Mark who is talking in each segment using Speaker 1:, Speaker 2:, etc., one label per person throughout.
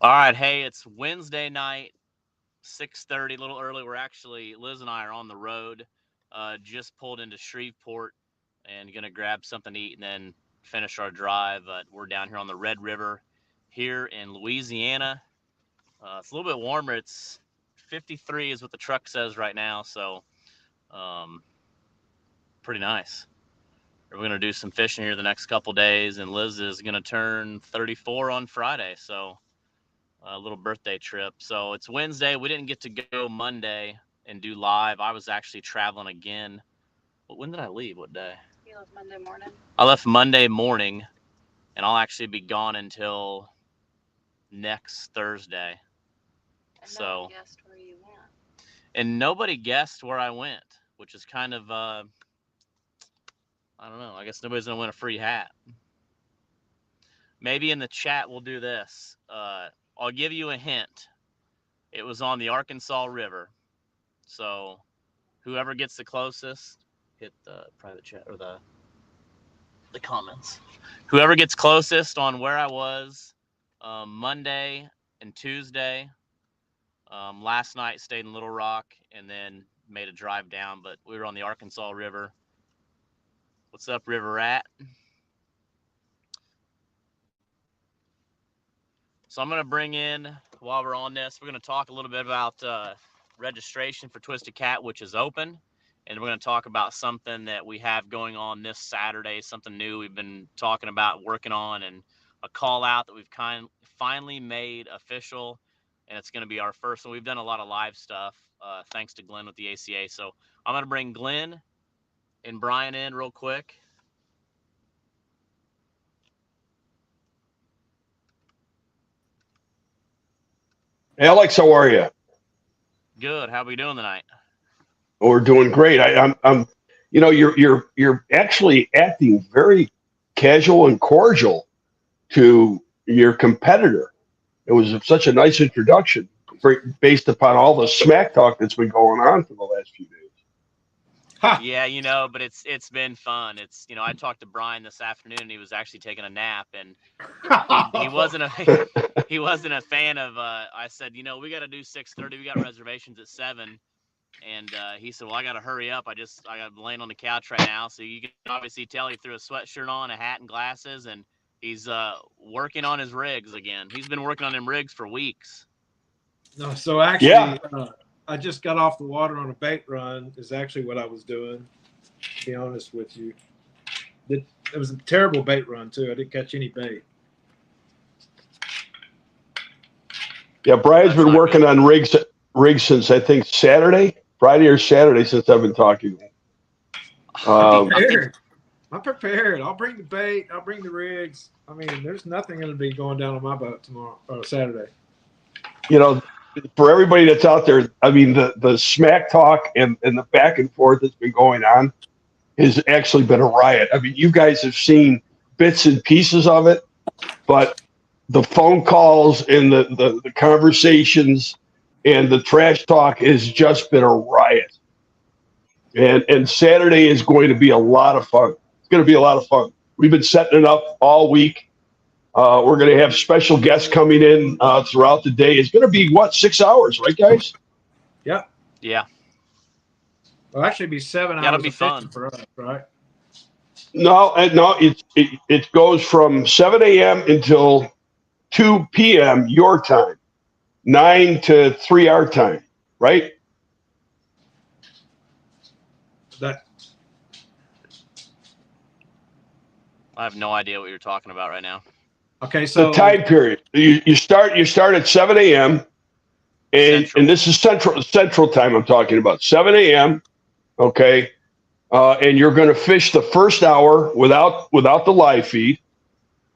Speaker 1: All right, hey, it's Wednesday night, 6:30, a little early. Liz and I are on the road. Just pulled into Shreveport and gonna grab something to eat and then finish our drive. We're down here on the Red River here in Louisiana. It's a little bit warmer. It's 53 is what the truck says right now, so um, pretty nice. We're gonna do some fishing here the next couple days, and Liz is gonna turn 34 on Friday, so a little birthday trip. So it's Wednesday. We didn't get to go Monday and do live. I was actually traveling again. When did I leave? What day?
Speaker 2: You left Monday morning.
Speaker 1: I left Monday morning, and I'll actually be gone until next Thursday.
Speaker 2: And
Speaker 1: So,
Speaker 2: nobody guessed where you went.
Speaker 1: and nobody guessed where I went, which is kind of, I don't know. I guess nobody's going to win a free hat. Maybe in the chat we'll do this. I'll give you a hint. It was on the Arkansas River. So whoever gets the closest, hit the private chat or the comments. Whoever gets closest on where I was Monday and Tuesday. Last night stayed in Little Rock and then made a drive down, but we were on the Arkansas River. What's up, River Rat? So I'm going to bring in, while we're on this, we're going to talk a little bit about registration for Twisted Cat, which is open. And we're going to talk about something that we have going on this Saturday, something new we've been talking about, working on, and a call out that we've finally made official. And it's going to be our first one. We've done a lot of live stuff, thanks to Glenn with the ACA. So I'm going to bring Glenn and Brian in real quick.
Speaker 3: Alex, how are you?
Speaker 1: Good. How are we doing tonight?
Speaker 3: We're doing great. I'm, you're actually acting very casual and cordial to your competitor. It was such a nice introduction, based upon all the smack talk that's been going on for the last few days.
Speaker 1: Yeah, but it's been fun. I talked to Brian this afternoon, and he was actually taking a nap, and he wasn't a he wasn't a fan of. I said, we got to do 6:30. We got reservations at 7, and he said, well, I got to hurry up. I got laying on the couch right now, so you can obviously tell he threw a sweatshirt on, a hat, and glasses, and he's working on his rigs again. He's been working on them rigs for weeks.
Speaker 4: No, so actually,
Speaker 3: Yeah.
Speaker 4: I just got off the water on a bait run. Is actually what I was doing. To be honest with you, it was a terrible bait run too. I didn't catch any bait.
Speaker 3: Yeah, Brian's
Speaker 1: That's
Speaker 3: been
Speaker 1: not
Speaker 3: working
Speaker 1: good.
Speaker 3: on rigs since I think Friday or Saturday since I've been talking.
Speaker 1: I think
Speaker 4: I'm prepared. I'll bring the bait. I'll bring the rigs. I mean, there's nothing going to be going down on my boat tomorrow or Saturday.
Speaker 3: You know, for everybody that's out there, I mean, the smack talk and the back and forth that's been going on has actually been a riot. I mean, you guys have seen bits and pieces of it, but the phone calls and the conversations and the trash talk has just been a riot. And Saturday is going to be a lot of fun. It's going to be a lot of fun. We've been setting it up all week. We're going to have special guests coming in throughout the day. It's going to be, 6 hours, right, guys?
Speaker 4: Yep.
Speaker 1: yeah,
Speaker 4: Well, actually, be 7
Speaker 1: that'll
Speaker 4: hours
Speaker 1: be
Speaker 4: of fishing
Speaker 1: fun.
Speaker 4: for us, right?
Speaker 3: No, it goes from 7 a.m. until 2 p.m. your time, 9 to 3 our time, right?
Speaker 4: That
Speaker 1: I have no idea what you're talking about right now.
Speaker 4: okay?
Speaker 3: The
Speaker 4: So
Speaker 3: time period. You start at 7 a.m. and
Speaker 1: Central.
Speaker 3: this is central time I'm talking about. 7 a.m. Okay, and you're going to fish the first hour without the live feed.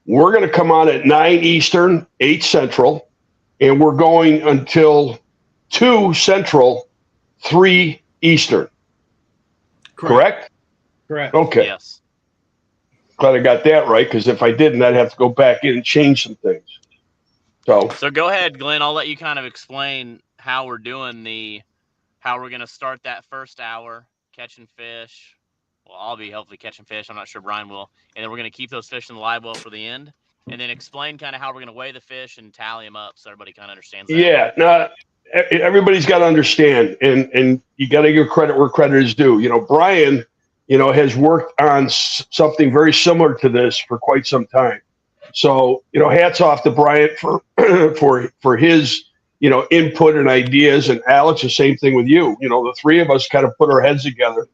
Speaker 3: We're going to come on at 9 Eastern, 8 Central, and we're going until 2 Central, 3 Eastern. Correct?
Speaker 4: correct.
Speaker 3: Okay.
Speaker 1: Yes.
Speaker 3: Glad I got that right, because if I didn't, I'd have to go back in and change some things.
Speaker 1: So go ahead, Glenn. I'll let you kind of explain how we're doing how we're going to start that first hour catching fish. Well, I'll be hopefully catching fish. I'm not sure Brian will. And then we're going to keep those fish in the live well for the end. and then explain kind of how we're going to weigh the fish and tally them up so everybody kind of understands that.
Speaker 3: Yeah, no, everybody's got to understand, and you got to give credit where credit is due. Brian, has worked on something very similar to this for quite some time. So, hats off to Brian for for his, input and ideas. And Alex, the same thing with you. The three of us kind of put our heads together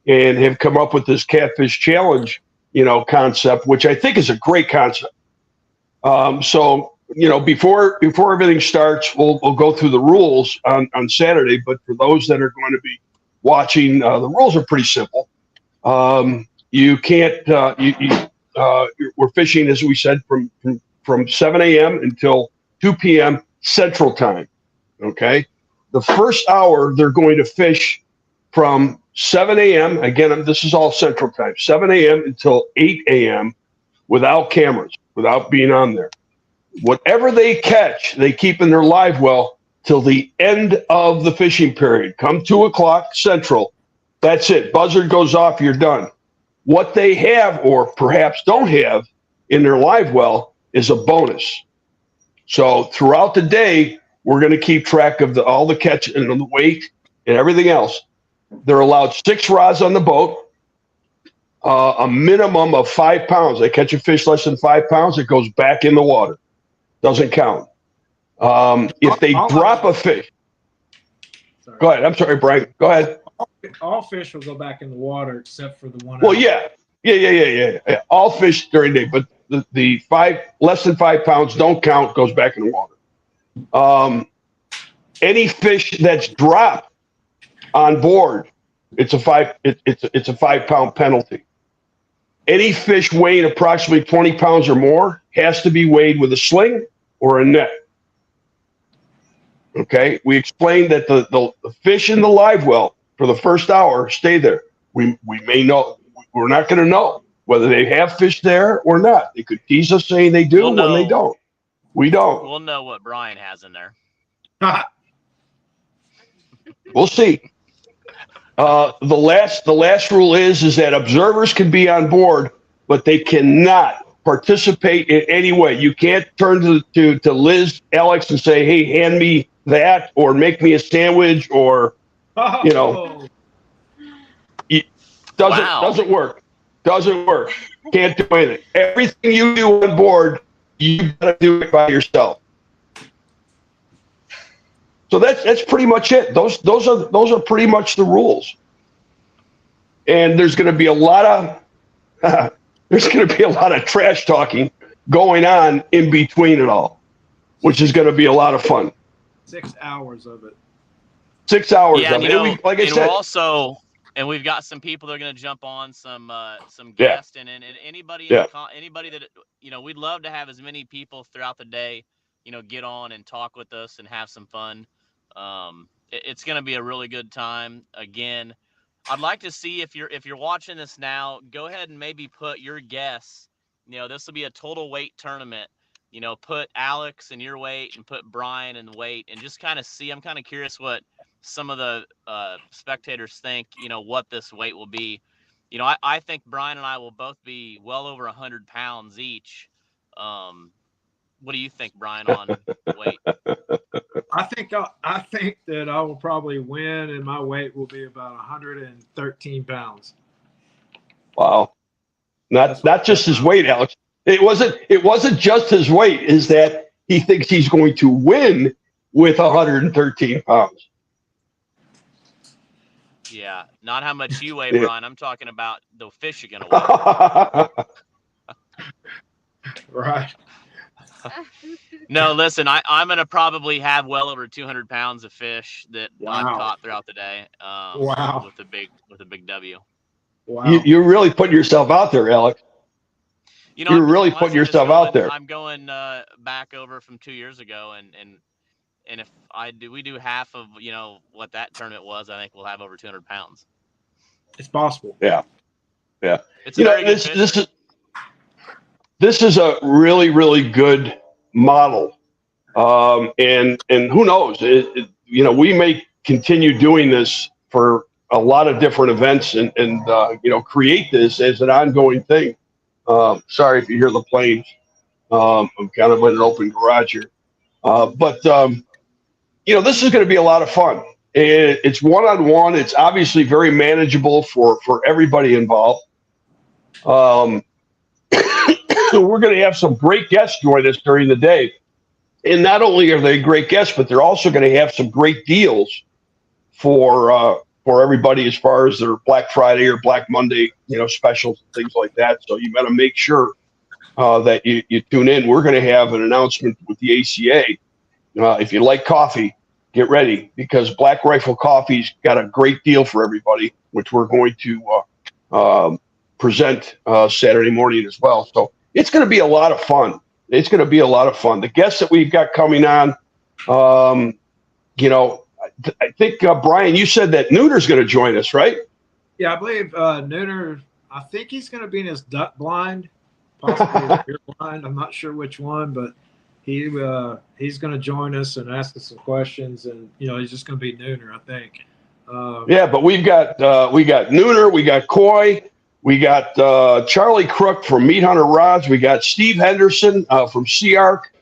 Speaker 3: and have come up with this Catfish Challenge, concept, which I think is a great concept. So, before everything starts, we'll go through the rules on Saturday. But for those that are going to be watching, the rules are pretty simple. You can't. We're fishing, as we said, from 7 a.m. until 2 p.m. Central Time. Okay. The first hour they're going to fish from 7 a.m. Again, this is all Central Time. 7 a.m. until 8 a.m. without cameras, without being on there. Whatever they catch, they keep in their live well till the end of the fishing period. Come 2 o'clock Central. That's it. Buzzer goes off. You're done. What they have, or perhaps don't have, in their live well is a bonus. So throughout the day, we're going to keep track of all the catch and the weight and everything else. They're allowed 6 rods on the boat, a minimum of 5 pounds. They catch a fish less than 5 pounds, it goes back in the water. Doesn't count. If they drop a fish, go ahead. I'm sorry, Brian. Go ahead.
Speaker 4: All fish will go back in the water except for the one.
Speaker 3: Well, yeah. All fish during the day, but the less than 5 pounds don't count. Goes back in the water. Any fish that's dropped on board, it's a 5 pound penalty. Any fish weighing approximately 20 pounds or more has to be weighed with a sling or a net. Okay, we explained that the fish in the live well for the first hour stay there. We may know, we're not going to know whether they have fish there or not. They could tease us saying they do when they don't. We don't.
Speaker 1: We'll know what Brian has in there.
Speaker 3: We'll see. The last rule is that observers can be on board, but they cannot participate in any way. You can't turn to Liz, Alex, and say, "Hey, hand me that," or "Make me a sandwich," or it doesn't work. Doesn't work. Can't do anything. Everything you do on board, you gotta do it by yourself. So that's pretty much it. Those are pretty much the rules. And there's going to be a lot of trash talking going on in between it all, which is going to be a lot of fun.
Speaker 4: 6 hours of it.
Speaker 3: 6 hours
Speaker 1: Yeah,
Speaker 3: of it.
Speaker 1: Like I said, and we've got some people that are going to jump on, some guests, and anybody anybody that we'd love to have as many people throughout the day, get on and talk with us and have some fun. It's going to be a really good time. Again, I'd like to see if you're watching this now, go ahead and maybe put your guess. This will be a total weight tournament. Put Alex in your weight and put Brian in the weight, and just kind of see. I'm kind of curious what some of the spectators think. What this weight will be. I think Brian and I will both be well over 100 pounds each. What do you think, Brian, on weight?
Speaker 4: I think that I will probably win, and my weight will be about 113 pounds.
Speaker 3: Wow, not just his weight, Alex. It wasn't just his weight. Is that he thinks he's going to win with 113 pounds?
Speaker 1: Yeah, not how much you weigh, Brian. I'm talking about the fish you're gonna weigh.
Speaker 4: Right.
Speaker 1: No, listen, I'm going to probably have well over 200 pounds of fish that I've caught throughout the day. With a big W. Wow.
Speaker 3: You're really putting yourself out there, Alex. You're really putting yourself out there.
Speaker 1: I'm going back over from 2 years ago, and if we do half of what that tournament was, I think we'll have over 200 pounds.
Speaker 4: It's possible.
Speaker 3: Yeah.
Speaker 1: It's
Speaker 3: this is a really, really good model. And who knows, we may continue doing this for a lot of different events and create this as an ongoing thing. Sorry if you hear the planes. I'm kind of in an open garage here. But this is going to be a lot of fun. It's one-on-one. It's obviously very manageable for everybody involved. We're going to have some great guests join us during the day. And not only are they great guests, but they're also going to have some great deals for everybody as far as their Black Friday or Black Monday, specials and things like that. So you got to make sure that you tune in. We're going to have an announcement with the ACA. If you like coffee, get ready, because Black Rifle Coffee's got a great deal for everybody, which we're going to present Saturday morning as well. So it's going to be a lot of fun. It's going to be a lot of fun. The guests that we've got coming on, I think, Brian, you said that Nooner's going to join us, right?
Speaker 4: Yeah, I believe Nooner, I think he's going to be in his duck blind, possibly his beer blind. I'm not sure which one, but he's going to join us and ask us some questions, and he's just going to be Nooner, I think.
Speaker 3: Yeah, but we got Nooner, we got Coy, we got Charlie Crook from Meat Hunter Rods, we got Steve Henderson from Sea-Ark,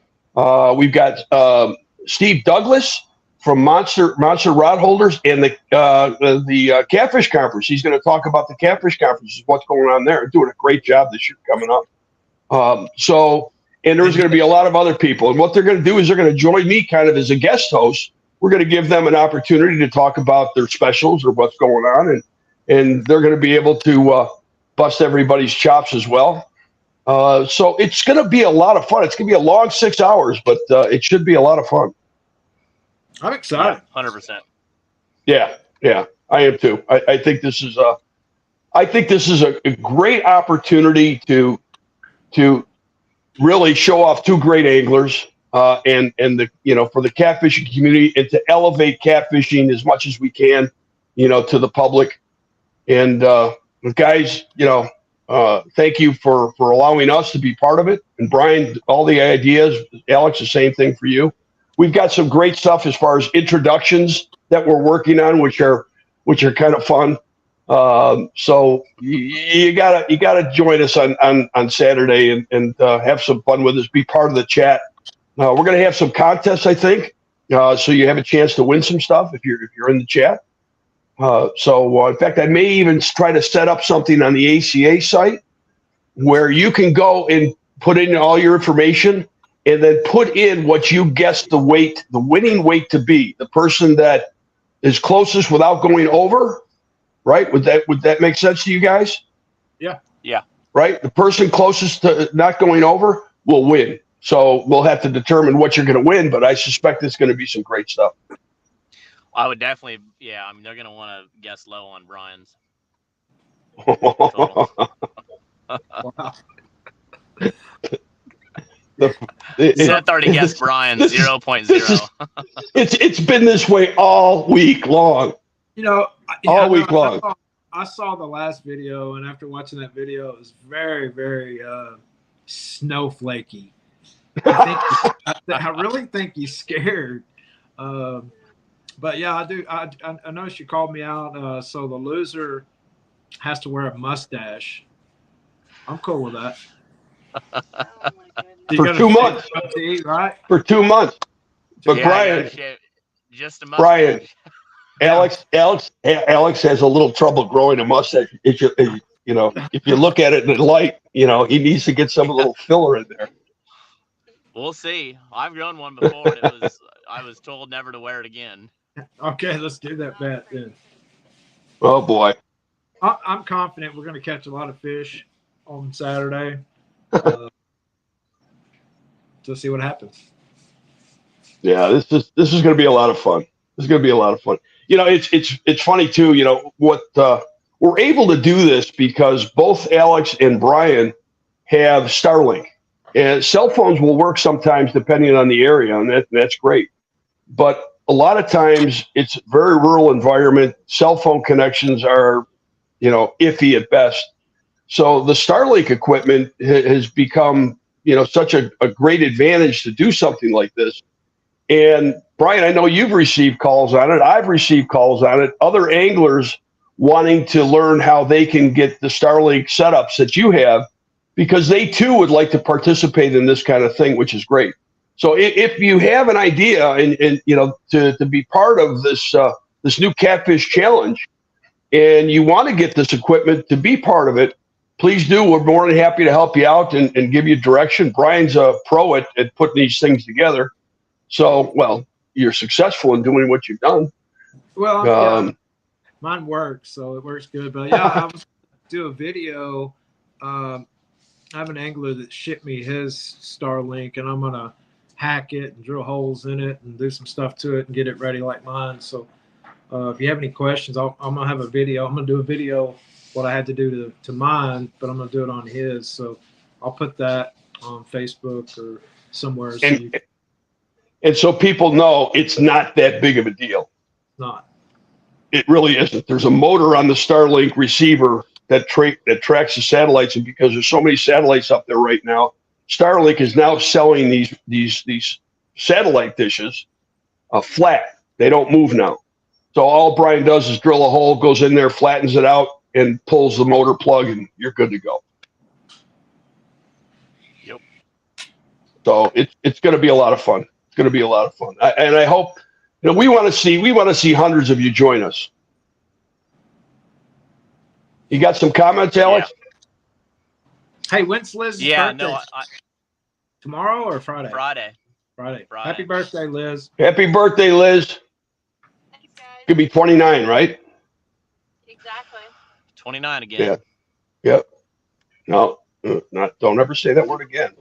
Speaker 3: we've got Steve Douglas from Monster Rod Holders, and the Catfish Conference. He's going to talk about the Catfish Conference, what's going on there. Doing a great job this year coming up. And there's going to be a lot of other people. And what they're going to do is they're going to join me kind of as a guest host. We're going to give them an opportunity to talk about their specials or what's going on. And they're going to be able to bust everybody's chops as well. So it's going to be a lot of fun. It's going to be a long 6 hours, but it should be a lot of fun.
Speaker 4: I'm excited.
Speaker 1: 100%.
Speaker 3: Yeah, I am too. I think this is a great opportunity to really show off two great anglers and for the catfishing community, and to elevate catfishing as much as we can, to the public. And guys, thank you for allowing us to be part of it. And Brian, all the ideas. Alex, the same thing for you. We've got some great stuff as far as introductions that we're working on, which are kind of fun. So you gotta join us on Saturday and have some fun with us. Be part of the chat. We're gonna have some contests, I think, so you have a chance to win some stuff if you're in the chat. So in fact, I may even try to set up something on the ACA site where you can go and put in all your information and then put in what you guessed the winning weight to be, the person that is closest without going over. Right? Would that make sense to you guys?
Speaker 4: Yeah.
Speaker 3: Right? The person closest to not going over will win. So we'll have to determine what you're going to win, but I suspect it's going to be some great stuff.
Speaker 1: I would definitely, they're going to want to guess low on Brian's.
Speaker 4: Wow.
Speaker 1: Seth already guessed Brian's 0.0.
Speaker 3: It's been this way all week long. All week long.
Speaker 4: I saw the last video, and after watching that video, it was very, very snowflakey. I really think he's scared. But yeah, I do. I noticed you called me out. So the loser has to wear a mustache. I'm cool with that.
Speaker 2: Oh my goodness.
Speaker 3: For 2 months.
Speaker 4: Right?
Speaker 3: For 2 months. But Brian,
Speaker 1: just a mustache.
Speaker 3: Brian, Alex has a little trouble growing a mustache. If you look at it in the light, he needs to get some little filler in there.
Speaker 1: We'll see. I've grown one before, and I was told never to wear it again.
Speaker 4: Okay, let's do that bet then.
Speaker 3: Oh boy.
Speaker 4: I'm confident we're going to catch a lot of fish on Saturday. To see what happens. Yeah,
Speaker 3: this is going to be a lot of fun. This is going to be a lot of fun. It's funny too. What we're able to do this because both Alex and Brian have Starlink, and cell phones will work sometimes depending on the area, and that's great. But a lot of times it's very rural environment. Cell phone connections are, iffy at best. So the Starlink equipment has become, such a great advantage to do something like this. And Brian, I know you've received calls on it. I've received calls on it. Other anglers wanting to learn how they can get the Starlink setups that you have, because they too would like to participate in this kind of thing, which is great. So if you have an idea and you know to be part of this new Catfish challenge, and you want to get this equipment to be part of it, please do. We're more than happy to help you out and give you direction. Brian's a pro at putting these things together. So, well, you're successful in doing what you've done.
Speaker 4: Well, yeah, mine works, so it works good. But yeah, I was do a video. I have an angler that shipped me his Starlink, and I'm gonna hack it and drill holes in it and do some stuff to it and get it ready like mine. So if you have any questions, I'm gonna have a video. I'm gonna do a video what I had to do to mine, but I'm gonna do it on his. So I'll put that on Facebook or somewhere. So
Speaker 3: and so people know it's not that big of a deal.
Speaker 4: Not.
Speaker 3: It really isn't. There's a motor on the Starlink receiver that tracks the satellites, and because there's so many satellites up there right now, Starlink is now selling these satellite dishes flat. They don't move now. So all Brian does is drill a hole, goes in there, flattens it out, and pulls the motor plug, and you're good to go.
Speaker 1: Yep.
Speaker 3: So it's going to be a lot of fun. It's going to be a lot of fun, and I hope. You know, we want to see hundreds of you join us. You got some comments, Alex?
Speaker 4: Yeah. Hey, when's Liz's birthday?
Speaker 1: No,
Speaker 4: tomorrow or Friday?
Speaker 1: Friday.
Speaker 4: Happy birthday, Liz.
Speaker 3: Happy birthday, Liz.
Speaker 2: Thanks, guys.
Speaker 3: Could be 29, right?
Speaker 2: Exactly.
Speaker 1: 29 again.
Speaker 3: Yeah. Yep. No, don't ever say that word again.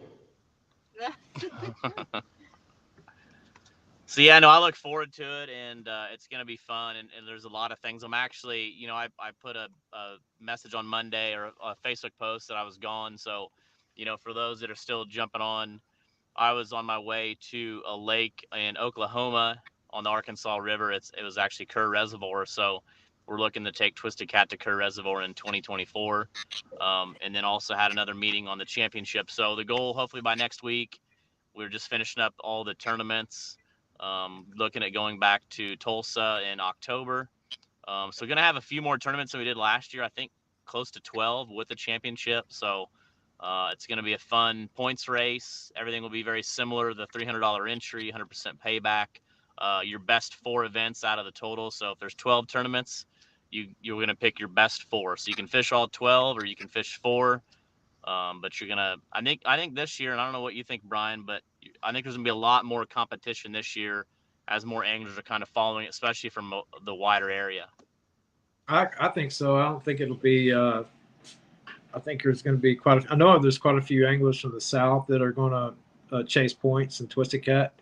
Speaker 1: So yeah, no, I look forward to it, and it's going to be fun. And there's a lot of things. I'm actually, you know, I put a message on Monday or a Facebook post that I was gone. So, you know, for those that are still jumping on, I was on my way to a lake in Oklahoma on the Arkansas River. It was actually Kerr Reservoir. So we're looking to take Twisted Cat to Kerr Reservoir in 2024, and then also had another meeting on the championship. So the goal, hopefully by next week, we're just finishing up all the tournaments. Looking at going back to Tulsa in October. So we're going to have a few more tournaments than we did last year. I think close to 12 with the championship. So it's going to be a fun points race. Everything will be very similar. The $300 entry, 100% payback. Your best 4 events out of the total. So if there's 12 tournaments, you're going to pick your best 4. So you can fish all 12 or you can fish 4. But you're gonna, I think this year, and I don't know what you think, Brian, but I think there's gonna be a lot more competition this year as more anglers are kind of following it, especially from the wider area.
Speaker 4: I think so. I don't think it'll be. I think there's going to be I know there's quite a few anglers from the south that are going to chase points in Twisted Cat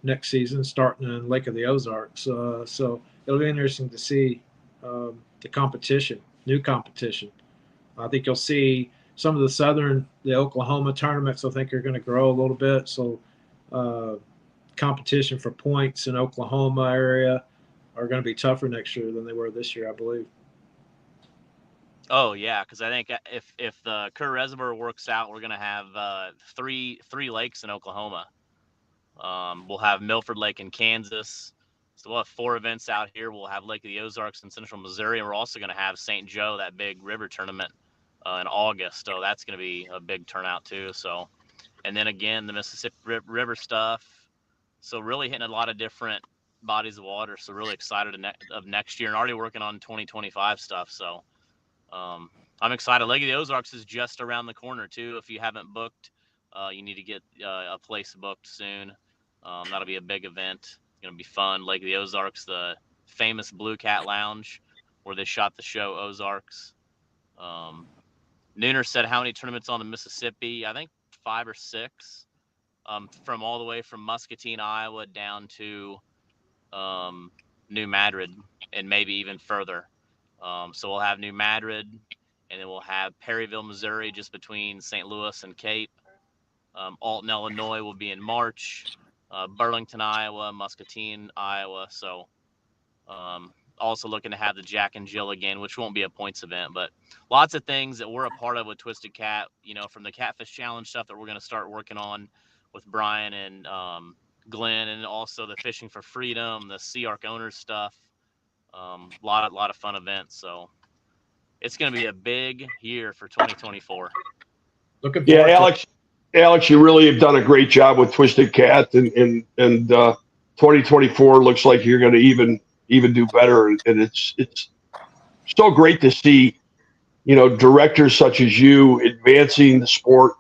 Speaker 4: next season, starting in Lake of the Ozarks. So it'll be interesting to see the competition, new competition. I think you'll see some of the Oklahoma tournaments, I think, are going to grow a little bit. So competition for points in Oklahoma area are going to be tougher next year than they were this year, I believe.
Speaker 1: Oh yeah, because I think if the Kerr Reservoir works out, we're going to have three lakes in Oklahoma. We'll have Milford Lake in Kansas. So we'll have 4 events out here. We'll have Lake of the Ozarks in central Missouri, and we're also going to have St. Joe, that big river tournament, in August. So that's going to be a big turnout too. So, and then again, the Mississippi River stuff. So really hitting a lot of different bodies of water. So really excited of next year and already working on 2025 stuff. So I'm excited. Lake of the Ozarks is just around the corner too. If you haven't booked, you need to get a place booked soon. That'll be a big event. It's going to be fun. Lake of the Ozarks, the famous Blue Cat Lounge where they shot the show Ozarks. Nooner said how many tournaments on the Mississippi? I think 5 or 6, from all the way from Muscatine, Iowa, down to New Madrid, and maybe even further. So we'll have New Madrid, and then we'll have Perryville, Missouri, just between St. Louis and Cape. Alton, Illinois will be in March. Burlington, Iowa, Muscatine, Iowa. So also looking to have the Jack and Jill again, which won't be a points event, but lots of things that we're a part of with Twisted Cat, you know, from the Catfish Challenge stuff that we're going to start working on with Brian and Glenn, and also the Fishing for Freedom, the Sea Arc Owners stuff. Lot of fun events. So it's going to be a big year for 2024.
Speaker 4: Looking
Speaker 3: Yeah,
Speaker 4: forward to
Speaker 3: Alex, you really have done a great job with Twisted Cat, and 2024 looks like you're going to even do better. And it's so great to see, directors such as you advancing the sport,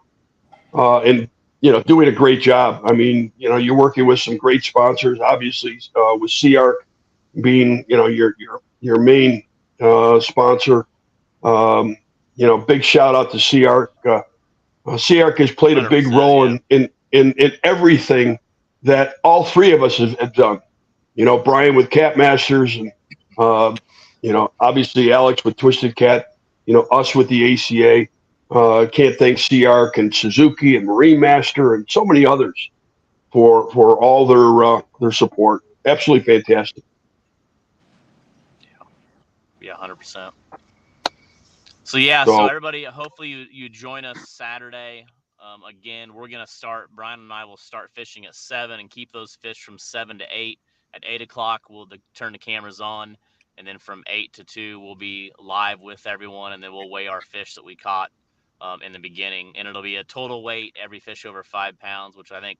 Speaker 3: and doing a great job. I mean, you're working with some great sponsors, obviously, with CARC being your main sponsor. Big shout out to CARC. CARC has played a big
Speaker 1: 100%,
Speaker 3: role
Speaker 1: yeah.
Speaker 3: in everything that all three of us have done. Brian with Cat Masters, and obviously Alex with Twisted Cat. Us with the ACA. Can't thank CARC and Suzuki and Marine Master and so many others for all their support. Absolutely fantastic.
Speaker 1: Yeah, 100%. So yeah, so everybody, hopefully you join us Saturday. Again, we're gonna start. Brian and I will start fishing at 7 and keep those fish from 7 to 8. At 8 o'clock, we'll turn the cameras on, and then from 8 to 2, we'll be live with everyone, and then we'll weigh our fish that we caught in the beginning, and it'll be a total weight every fish over 5 pounds, which I think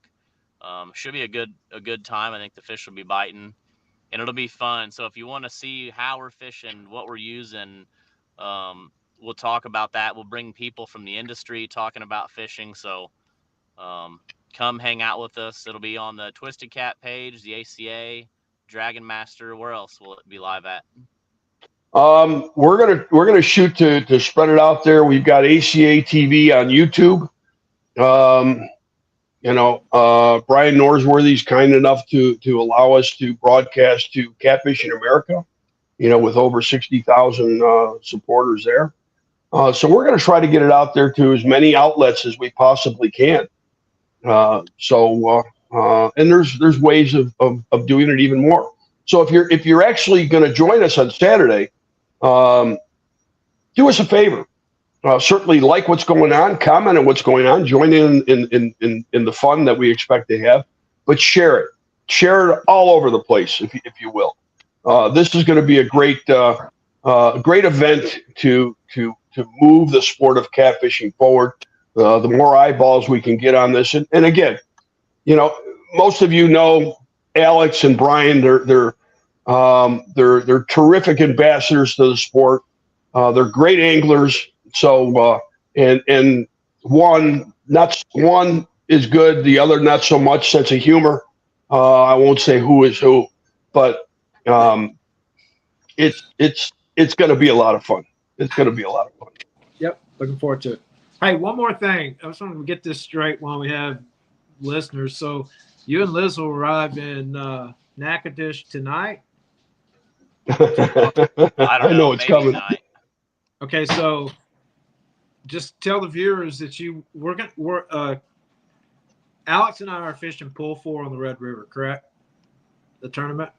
Speaker 1: should be a good time. I think the fish will be biting, and it'll be fun. So if you want to see how we're fishing, what we're using, we'll talk about that. We'll bring people from the industry talking about fishing. So come hang out with us. It'll be on the Twisted Cat page, the ACA, Dragon Master. Where else will it be live at?
Speaker 3: We're gonna shoot to spread it out there. We've got ACA TV on YouTube. Brian Norsworthy's kind enough to allow us to broadcast to Catfish in America. With over 60,000 supporters there. So we're going to try to get it out there to as many outlets as we possibly can. And there's ways of doing it even more. So if you're actually going to join us on Saturday, do us a favor. Certainly like what's going on, comment on what's going on, join in the fun that we expect to have, but share it all over the place if you will. This is going to be a great event to move the sport of catfishing forward. The more eyeballs we can get on this, and again, most of Alex and Brian. They're terrific ambassadors to the sport. They're great anglers. So and one is good, the other not so much. Sense of humor. I won't say who is who, but. It's going to be a lot of fun. It's going to be a lot of fun.
Speaker 4: Yep, looking forward to it. Hey, one more thing. I just want to get this straight while we have listeners. So you and Liz will arrive in Natchitoches tonight?
Speaker 3: I know it's coming.
Speaker 1: Tonight.
Speaker 4: Okay, so just tell the viewers that Alex and I are fishing pool 4 on the Red River, correct? The tournament?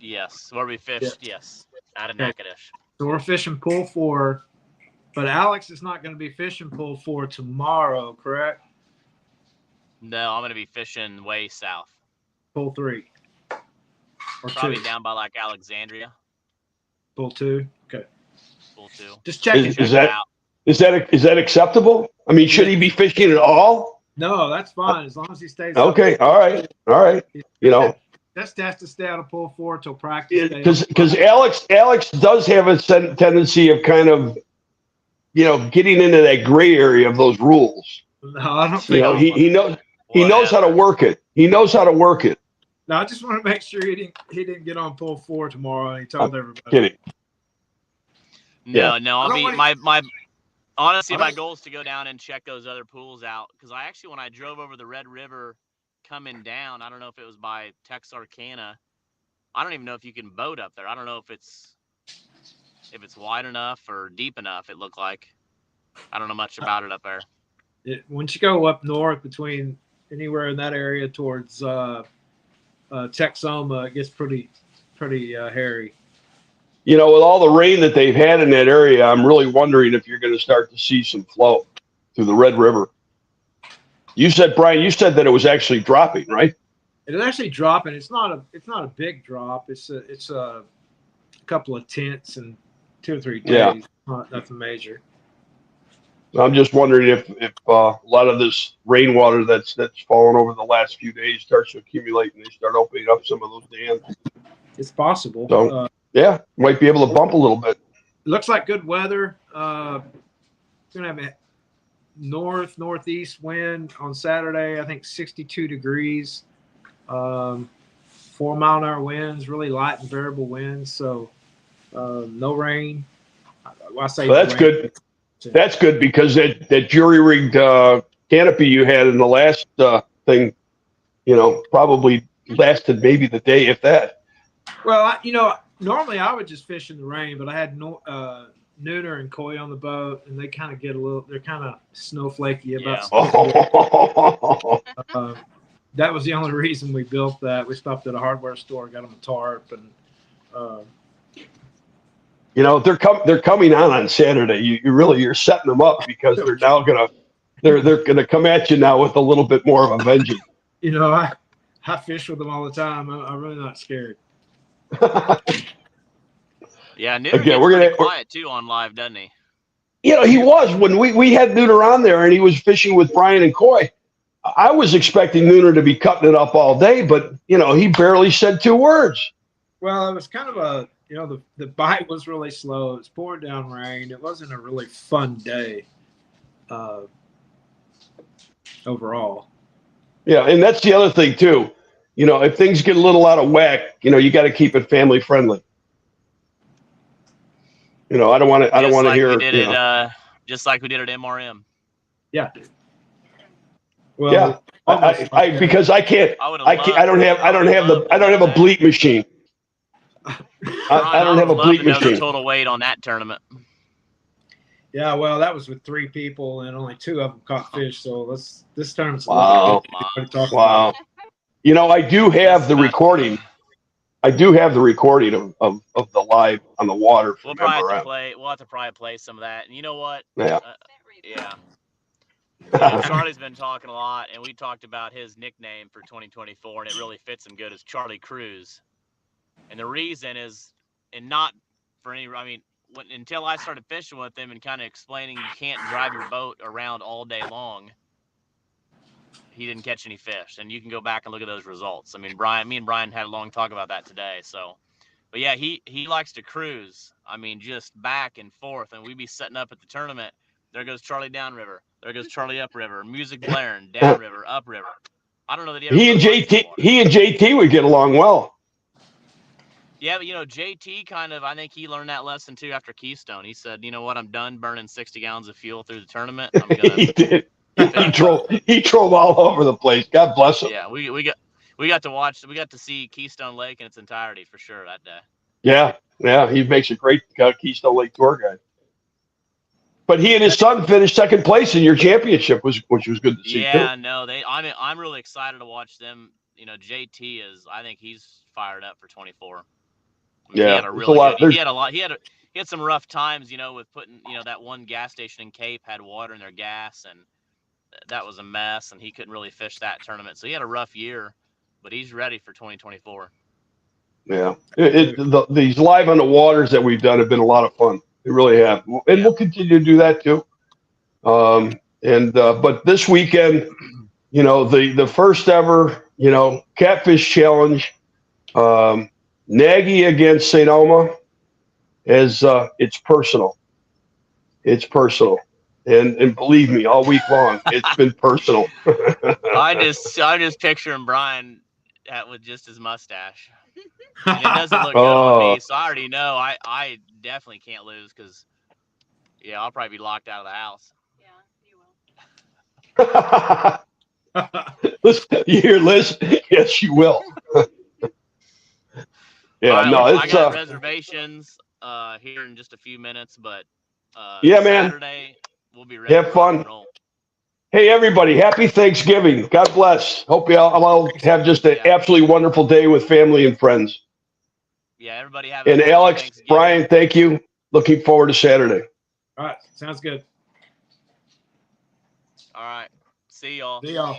Speaker 1: Yes, where we fished, yes, out of Natchitoches.
Speaker 4: So we're fishing pool 4, but Alex is not going to be fishing pool 4 tomorrow, correct?
Speaker 1: No, I'm going to be fishing way south.
Speaker 4: Pool 3. Or
Speaker 1: probably
Speaker 4: 2.
Speaker 1: down by like Alexandria.
Speaker 4: Pool 2. Okay.
Speaker 1: Pool 2.
Speaker 4: Just checking.
Speaker 3: Is that acceptable? I mean, should he be fishing at all?
Speaker 4: No, that's fine as long as he stays.
Speaker 3: Okay. All right.
Speaker 4: That's to stay out of pool 4 till practice.
Speaker 3: Because Alex does have a tendency of kind of, getting into that gray area of those rules.
Speaker 4: No, I don't think.
Speaker 3: He knows how to work it. He knows how to work it.
Speaker 4: No, I just want to make sure he didn't get on pool 4 tomorrow, and he told everybody.
Speaker 3: Kidding.
Speaker 1: No. My honestly, my goal is to go down and check those other pools out, because when I drove over the Red River coming down, I don't know if it was by Texarkana. I don't even know if you can boat up there. I don't know if it's wide enough or deep enough. It looked like. I don't know much about it up there.
Speaker 4: Once you go up north between anywhere in that area towards Texoma, it gets pretty hairy.
Speaker 3: With all the rain that they've had in that area, I'm really wondering if you're going to start to see some flow through the Red River. Brian, you said that it was actually dropping, right?
Speaker 4: It is actually dropping. It's not a big drop. It's a couple of tenths in 2 or 3 days.
Speaker 3: Yeah.
Speaker 4: Not nothing major.
Speaker 3: I'm just wondering if a lot of this rainwater that's fallen over the last few days starts to accumulate and they start opening up some of those dams.
Speaker 4: It's possible.
Speaker 3: So yeah, might be able to bump a little bit.
Speaker 4: It looks like good weather. Going to have a northeast wind on Saturday. I think 62 degrees. 4-mile-an-hour winds, really light and variable winds. So no rain. I say
Speaker 3: So that's good. That's good because that jury rigged canopy you had in the last thing, probably lasted maybe the day, if that.
Speaker 4: Well, normally I would just fish in the rain, but I had Nooner and Coy on the boat, and they kind of they're kind of snowflakey about stuff. That was the only reason we built that. We stopped at a hardware store, got them a tarp, and
Speaker 3: they're coming on Saturday. You're setting them up because they're now they're gonna come at you now with a little bit more of a vengeance.
Speaker 4: I fish with them all the time. I'm really not scared.
Speaker 1: Yeah, Nooner gets pretty quiet too on live, doesn't he?
Speaker 3: He was when we had Nooner on there and he was fishing with Brian and Coy. I was expecting Nooner to be cutting it up all day, but he barely said 2 words.
Speaker 4: Well, it was kind of the bite was really slow. It was pouring down rain. It wasn't a really fun day overall. Yeah,
Speaker 3: and that's the other thing too. If things get a little out of whack, you got to keep it family friendly. I don't want to hear.
Speaker 1: We did it, just like we did at MRM.
Speaker 4: Yeah.
Speaker 3: Well, yeah, I because I can't. I don't have a bleat machine. I don't have a bleat machine.
Speaker 1: The total weight on that tournament.
Speaker 4: Yeah, well, that was with 3 people and only 2 of them caught fish. So this tournament's
Speaker 3: wow. Wow. I do have the recording. I do have the recording of the live on the water.
Speaker 1: We'll probably have to play some of that. And you know what?
Speaker 3: Yeah.
Speaker 1: Yeah. Charlie's been talking a lot, and we talked about his nickname for 2024, and it really fits him good as Charlie Cruz. And the reason is, and not for any, until I started fishing with him and kind of explaining you can't drive your boat around all day long, he didn't catch any fish. And you can go back and look at those results. Me and Brian had a long talk about that today. So, but yeah, he likes to cruise. Just back and forth, and we'd be setting up at the tournament. There goes Charlie downriver. There goes Charlie upriver. Music blaring, downriver, upriver. I don't know that
Speaker 3: he and JT would get along well.
Speaker 1: Yeah, but JT I think he learned that lesson too after Keystone. He said, "You know what? I'm done burning 60 gallons of fuel through the tournament. I'm gonna."
Speaker 3: He did. He drove all over the place. God bless him.
Speaker 1: Yeah, we got to see Keystone Lake in its entirety for sure that day.
Speaker 3: Yeah, he makes a great Keystone Lake tour guide. But he and his son finished second place in your championship, which was good to see.
Speaker 1: Yeah, no, I'm really excited to watch them. JT I think he's fired up for 24.
Speaker 3: He had
Speaker 1: He had some rough times, with putting, that one gas station in Cape had water in their gas, and that was a mess, and he couldn't really fish that tournament. So he had a rough year, but he's ready for 2024.
Speaker 3: Yeah, these live on the waters that we've done have been a lot of fun. They really have, and we'll continue to do that too. But this weekend, the first ever, Catfish Challenge, Nagy against St. Elma, it's personal. It's personal, and believe me, all week long, it's been personal.
Speaker 1: I'm just picturing Brian with just his mustache. And it doesn't look good on me, so I already know I definitely can't lose because, I'll probably be locked out of the house.
Speaker 2: Yeah, you will.
Speaker 3: Listen, you hear Liz? Yes, you will.
Speaker 1: I got reservations here in just a few minutes, but Saturday we'll be ready.
Speaker 3: Have fun. Hey, everybody, happy Thanksgiving. God bless. Hope you all have just an absolutely wonderful day with family and friends.
Speaker 1: Yeah, everybody have
Speaker 3: And Alex, Brian, thank you. Looking forward to Saturday.
Speaker 4: All right. Sounds good.
Speaker 1: All right. See y'all.
Speaker 4: See y'all.